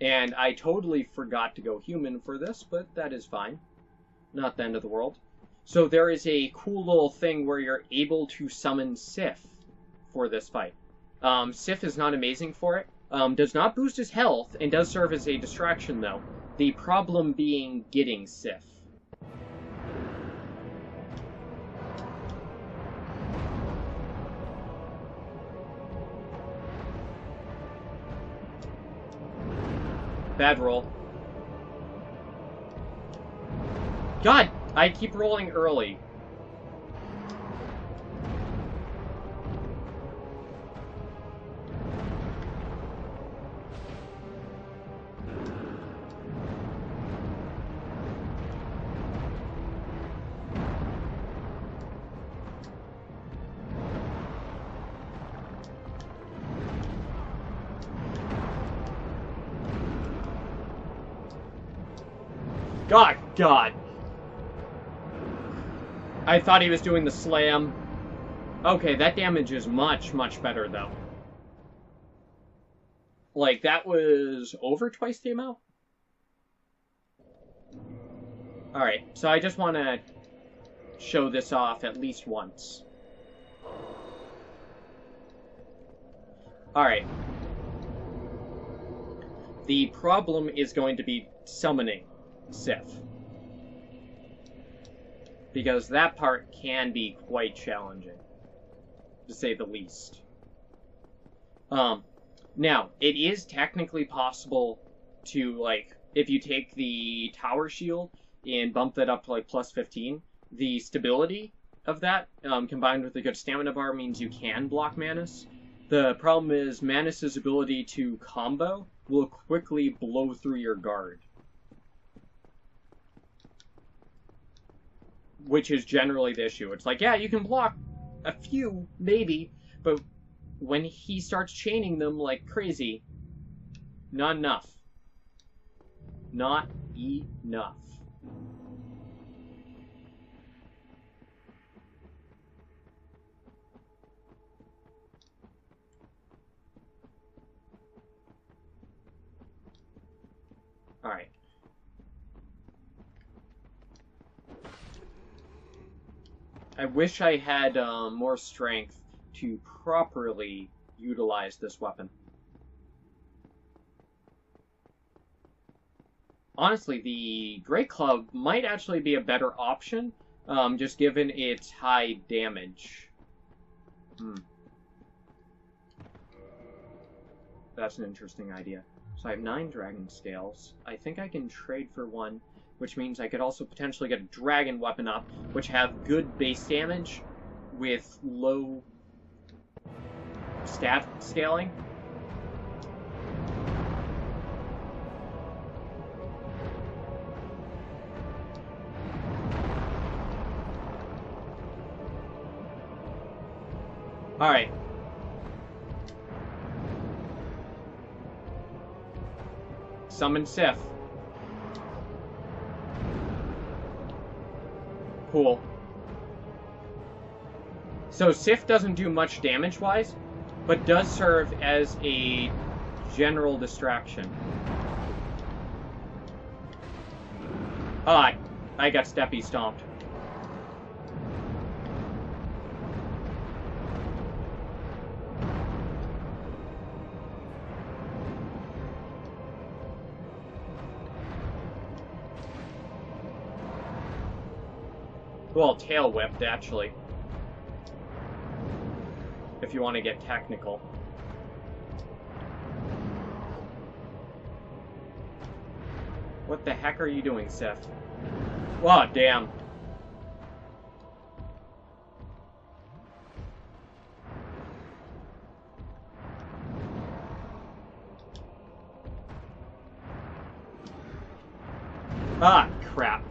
And I totally forgot to go human for this, but that is fine. Not the end of the world. So there is a cool little thing where you're able to summon Sif for this fight. Sif is not amazing for it. Does not boost his health, and does serve as a distraction, though. The problem being getting Sif. Bad roll. God, I keep rolling early. God. I thought he was doing the slam. Okay, that damage is much, much better, though. Like, that was over twice the amount? Alright, so I just want to show this off at least once. Alright. The problem is going to be summoning Sif. Because that part can be quite challenging, to say the least. Now, it is technically possible to, like, if you take the tower shield and bump that up to, like, plus 15, the stability of that, combined with a good stamina bar, means you can block Manus. The problem is Manus's ability to combo will quickly blow through your guard. Which is generally the issue. It's like, yeah, you can block a few, maybe, but when he starts chaining them like crazy, not enough. Not enough. Alright. I wish I had more strength to properly utilize this weapon. Honestly, the Great Club might actually be a better option, just given its high damage. That's an interesting idea. So I have 9 dragon scales. I think I can trade for 1, which means I could also potentially get a dragon weapon up, which have good base damage with low stat scaling. Alright. Summon Sif. Cool. So Sif doesn't do much damage-wise, but does serve as a general distraction. Ah, I got steppy stomped. Well, tail whipped, actually. If you want to get technical. What the heck are you doing, Seth? Oh, damn. Ah, crap.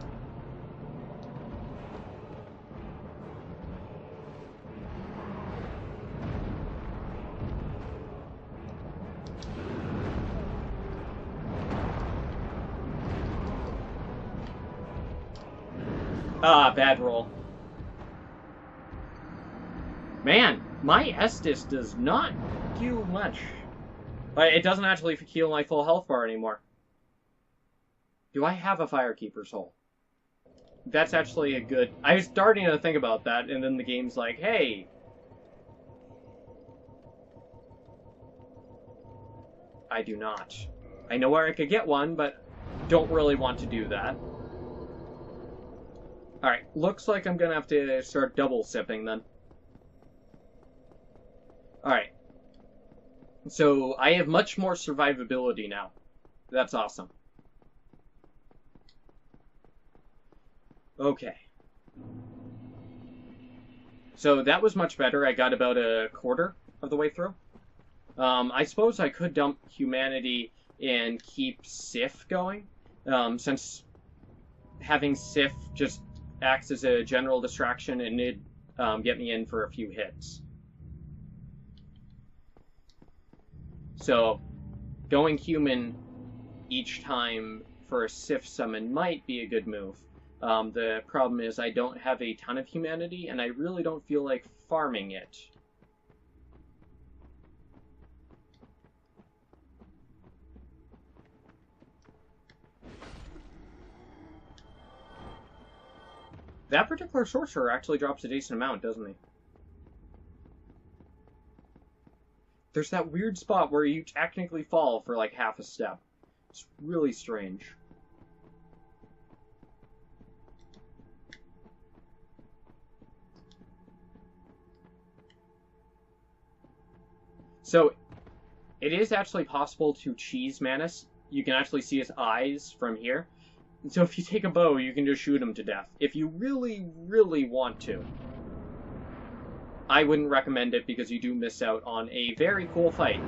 Ah, bad roll. Man, my Estus does not do much. It doesn't actually heal my full health bar anymore. Do I have a Firekeeper soul? That's actually a good... I was starting to think about that, and then the game's like, hey... I do not. I know where I could get one, but don't really want to do that. Alright, looks like I'm gonna have to start double sipping then. Alright. So, I have much more survivability now. That's awesome. Okay. So, that was much better. I got about a quarter of the way through. I suppose I could dump Humanity and keep Sif going, since having Sif just acts as a general distraction and it'd get me in for a few hits. So, going human each time for a Sif summon might be a good move. The problem is I don't have a ton of humanity, and I really don't feel like farming it. That particular sorcerer actually drops a decent amount, doesn't he? There's that weird spot where you technically fall for like half a step. It's really strange. So, it is actually possible to cheese Manus. You can actually see his eyes from here. So if you take a bow, you can just shoot him to death. If you really, really want to. I wouldn't recommend it because you do miss out on a very cool fight.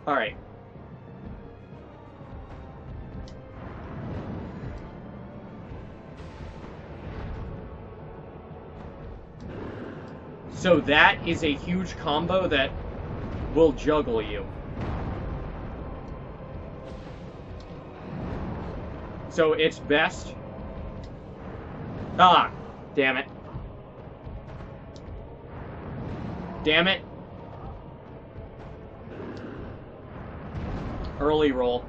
Alright. So that is a huge combo that will juggle you. So it's best... Ah! Damn it. Damn it. Early roll.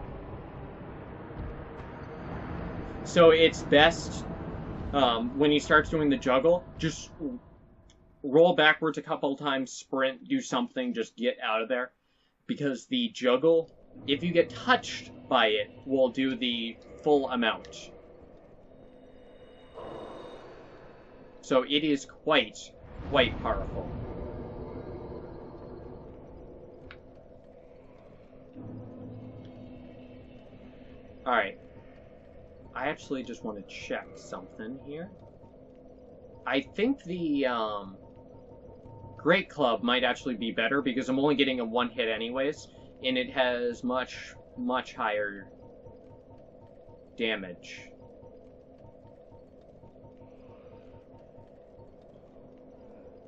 So it's best when he starts doing the juggle, just roll backwards a couple times, sprint, do something, just get out of there. Because the juggle, if you get touched by it, will do the full amount. So it is quite powerful. Alright. I actually just want to check something here. I think the Great Club might actually be better because I'm only getting a one hit anyways, and it has much higher damage.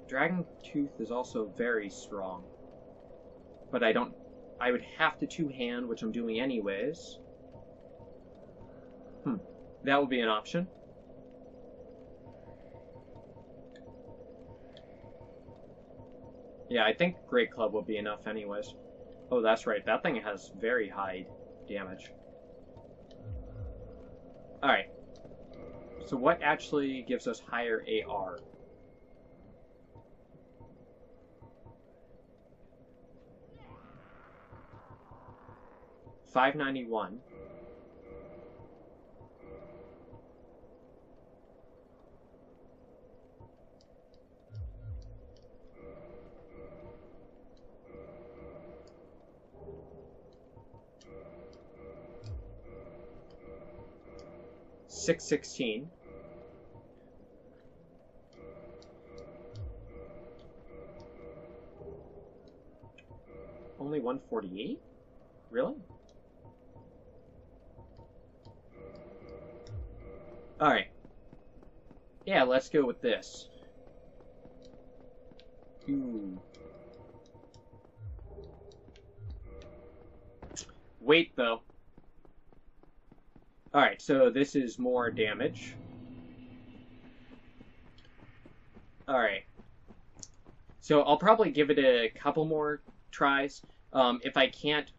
Dragon Tooth is also very strong. But I would have to two-hand, which I'm doing anyways. That would be an option. Yeah, I think Great Club would be enough anyways. Oh, that's right. That thing has very high damage. Alright. So what actually gives us higher AR? $591. $616. Only 148? Really? Alright. Yeah, let's go with this. Ooh. Wait, though. Alright, so this is more damage. Alright. So I'll probably give it a couple more tries. If I can't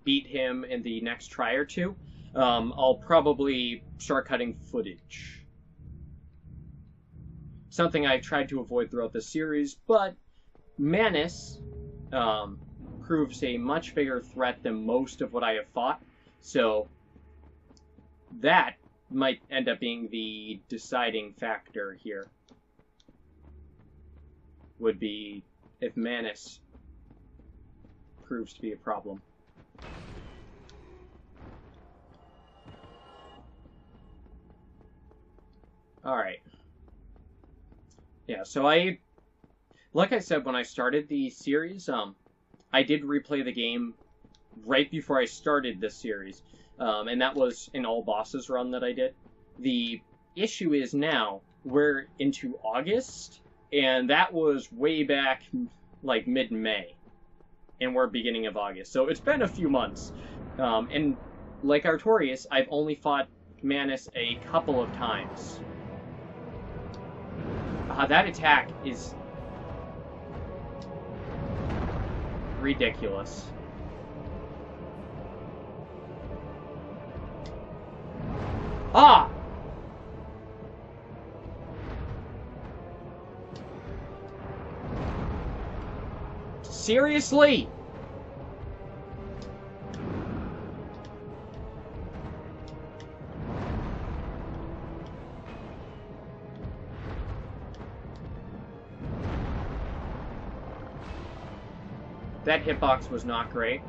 beat him in the next try or two, I'll probably start cutting footage. Something I've tried to avoid throughout the series, but Manus proves a much bigger threat than most of what I have fought, so that might end up being the deciding factor here. Would be if Manus proves to be a problem. Alright. Yeah, so like I said when I started the series, I did replay the game right before I started this series. And that was an all bosses run that I did. The issue is now we're into August, and that was way back like mid-May, and we're beginning of August. So it's been a few months. And like Artorias, I've only fought Manus a couple of times. That attack is ridiculous. Ah! Seriously? That hitbox was not great.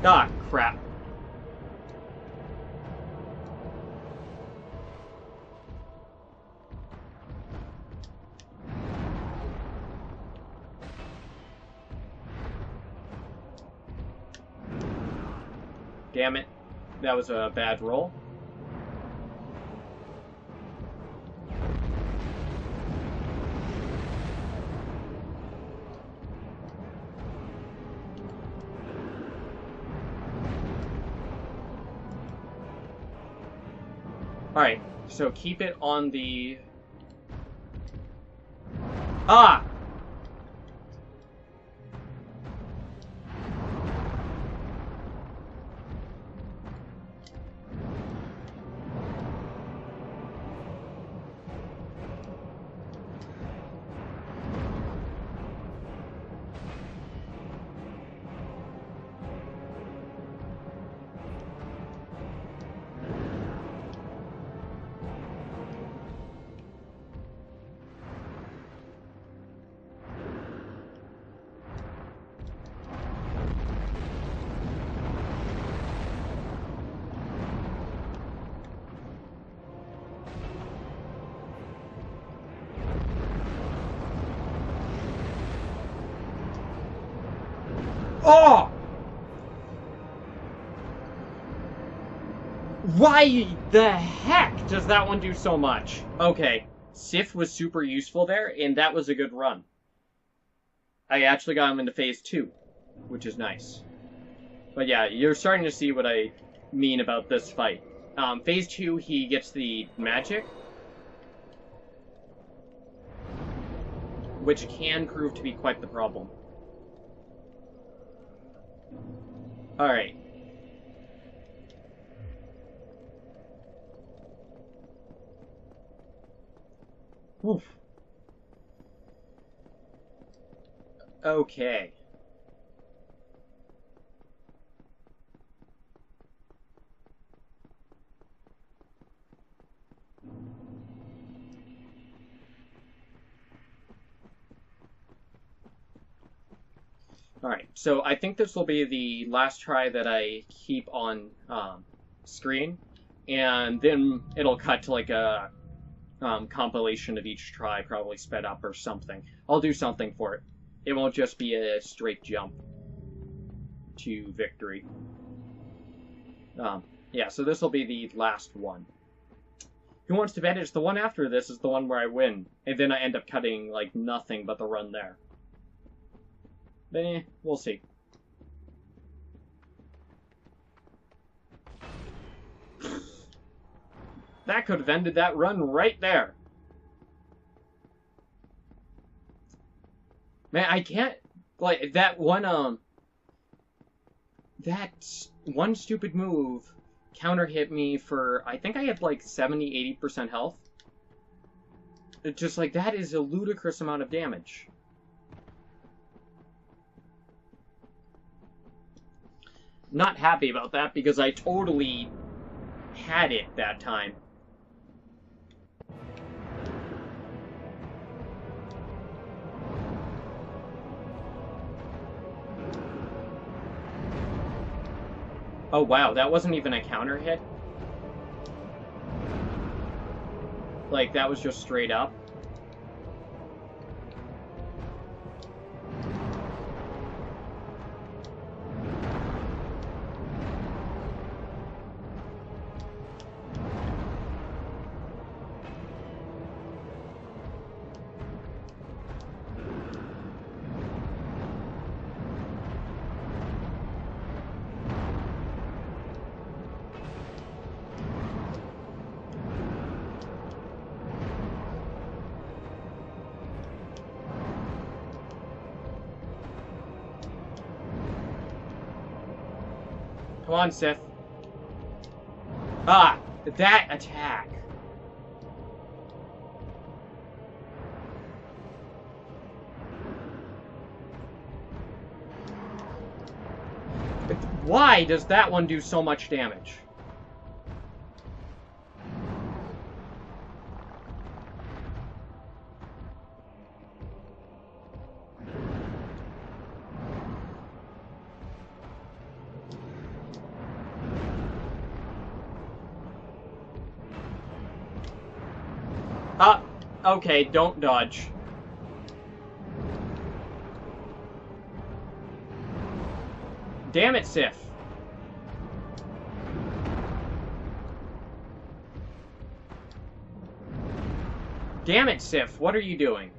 Ah, crap. Damn it. That was a bad roll. Alright, so keep it on the... Ah! Oh! Why the heck does that one do so much? Okay, Sif was super useful there, and that was a good run. I actually got him into phase 2, which is nice. But yeah, you're starting to see what I mean about this fight. Phase 2, he gets the magic, which can prove to be quite the problem. Alright. Oof. Okay. Alright, so I think this will be the last try that I keep on screen, and then it'll cut to like a compilation of each try, probably sped up or something. I'll do something for it. It won't just be a straight jump to victory. Yeah, so this will be the last one. Who Wants to Bet? It's the one after this is the one where I win, and then I end up cutting like nothing but the run there. Then, we'll see. That could have ended that run right there. Man, I can't... Like, that one stupid move counter-hit me for... I think I had, like, 70-80% health. It's just, like, that is a ludicrous amount of damage. Not happy about that because I totally had it that time. Oh wow, that wasn't even a counter hit? Like, that was just straight up? Come on, Sif. Ah! That attack! But why does that one do so much damage? Okay, don't dodge. Damn it, Sif. Damn it, Sif. What are you doing?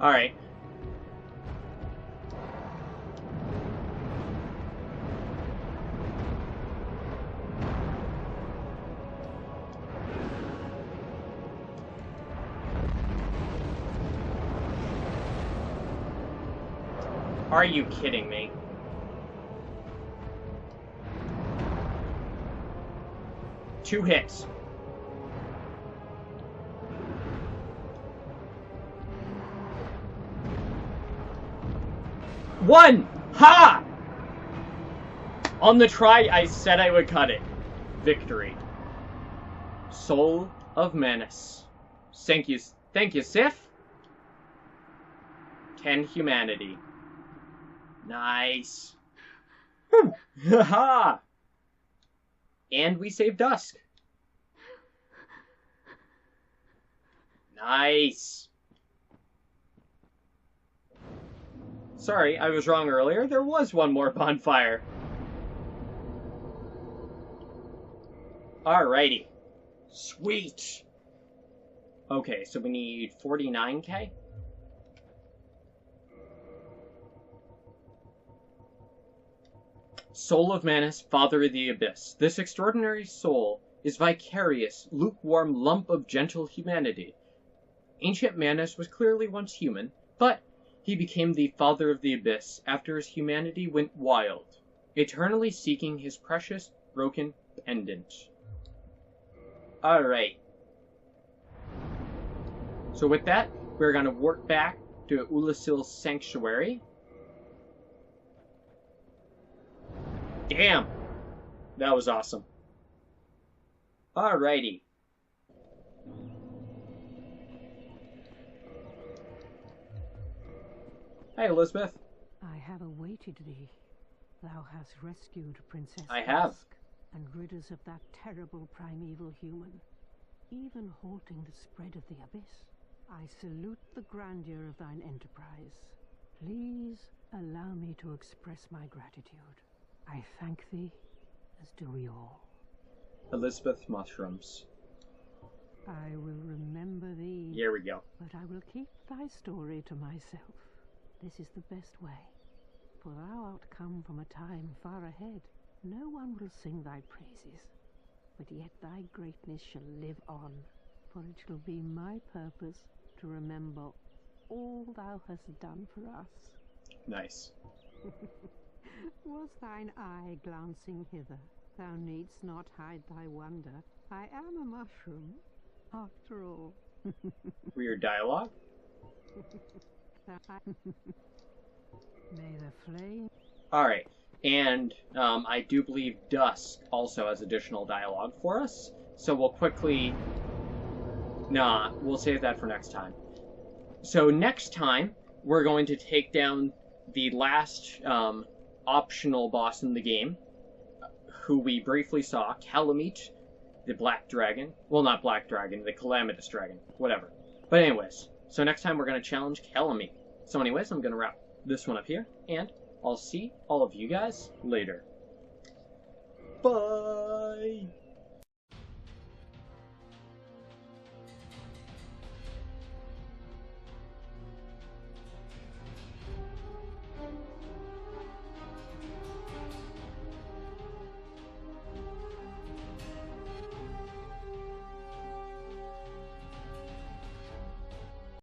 Alright. Are you kidding me? Two hits. One! Ha! On the try, I said I would cut it. Victory. Soul of Menace. Thank you, Sif. 10 humanity. Nice. Haha! And we save Dusk. Nice. Sorry, I was wrong earlier. There was one more bonfire. Alrighty. Sweet. Okay, so we need 49k? Soul of Manus, Father of the Abyss. This extraordinary soul is vicarious, lukewarm lump of gentle humanity. Ancient Manus was clearly once human, but he became the Father of the Abyss after his humanity went wild, eternally seeking his precious, broken pendant. Alright. So with that, we're going to work back to Oolacile's sanctuary. Damn! That was awesome. Alrighty. Hi, Elizabeth. I have awaited thee. Thou hast rescued Princess I have. Dusk and rid us of that terrible primeval human, even halting the spread of the abyss. I salute the grandeur of thine enterprise. Please allow me to express my gratitude. I thank thee, as do we all. Elizabeth Mushrooms. I will remember thee. Here we go. But I will keep thy story to myself. This is the best way, for thou art come from a time far ahead. No one will sing thy praises, but yet thy greatness shall live on, for it shall be my purpose to remember all thou hast done for us. Nice. Was thine eye glancing hither? Thou needst not hide thy wonder. I am a mushroom, after all. Weird dialogue. May the flame... Alright, and I do believe Dusk also has additional dialogue for us, so we'll quickly... Nah, we'll save that for next time. So next time, we're going to take down the last optional boss in the game, who we briefly saw, Calamite, the Black Dragon. Well, not Black Dragon, the Calamitous Dragon, whatever. But anyways, so next time we're going to challenge Calamite. So anyways, I'm going to wrap this one up here, and I'll see all of you guys later. Bye!